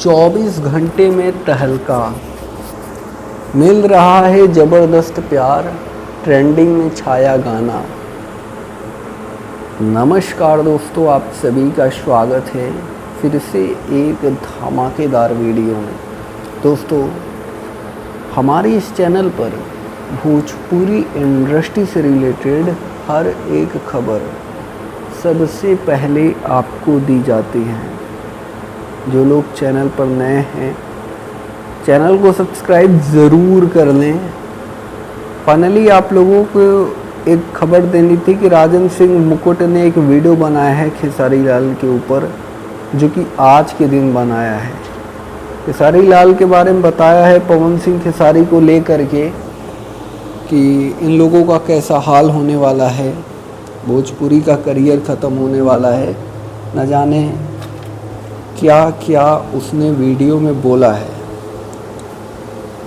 24 घंटे में तहलका, मिल रहा है ज़बरदस्त प्यार, ट्रेंडिंग में छाया गाना। नमस्कार दोस्तों, आप सभी का स्वागत है फिर से एक धमाकेदार वीडियो में। दोस्तों, हमारे इस चैनल पर भोजपुरी इंडस्ट्री से रिलेटेड हर एक खबर सबसे पहले आपको दी जाती है। जो लोग चैनल पर नए हैं, चैनल को सब्सक्राइब ज़रूर कर लें। फाइनली आप लोगों को एक खबर देनी थी कि राजन सिंह मुकुट ने एक वीडियो बनाया है खेसारी लाल के ऊपर, जो कि आज के दिन बनाया है। खेसारी लाल के बारे में बताया है पवन सिंह खेसारी को लेकर के कि इन लोगों का कैसा हाल होने वाला है, भोजपुरी का करियर ख़त्म होने वाला है। न जाने क्या क्या उसने वीडियो में बोला है।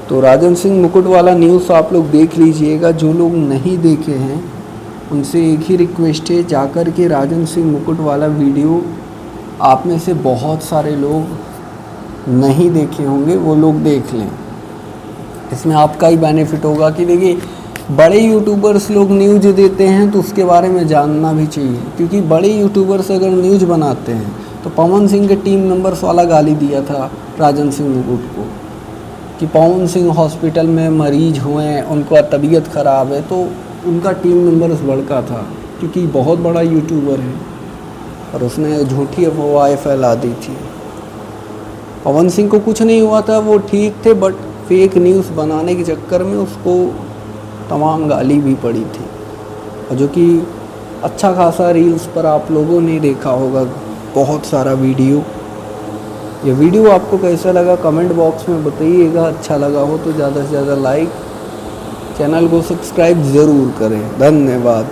तो राजन सिंह मुकुट वाला न्यूज़ आप लोग देख लीजिएगा। जो लोग नहीं देखे हैं उनसे एक ही रिक्वेस्ट है, जाकर के राजन सिंह मुकुट वाला वीडियो, आप में से बहुत सारे लोग नहीं देखे होंगे, वो लोग देख लें। इसमें आपका ही बेनिफिट होगा कि देखिए, बड़े यूट्यूबर्स लोग न्यूज़ देते हैं तो उसके बारे में जानना भी चाहिए, क्योंकि बड़े यूट्यूबर्स अगर न्यूज़ बनाते हैं तो पवन सिंह के टीम मेंबर्स वाला गाली दिया था राजन सिंह मुकुट को कि पवन सिंह हॉस्पिटल में मरीज हुए हैं, उनका तबीयत ख़राब है, तो उनका टीम मेंबर्स भड़का था क्योंकि बहुत बड़ा यूट्यूबर है और उसने झूठी अफवाहें फैला दी थी। पवन सिंह को कुछ नहीं हुआ था, वो ठीक थे, बट फेक न्यूज़ बनाने के चक्कर में उसको तमाम गाली भी पड़ी थी, और जो कि अच्छा खासा रील्स पर आप लोगों ने देखा होगा, बहुत सारा वीडियो। ये वीडियो आपको कैसा लगा कमेंट बॉक्स में बताइएगा। अच्छा लगा हो तो ज़्यादा से ज़्यादा लाइक, चैनल को सब्सक्राइब ज़रूर करें। धन्यवाद।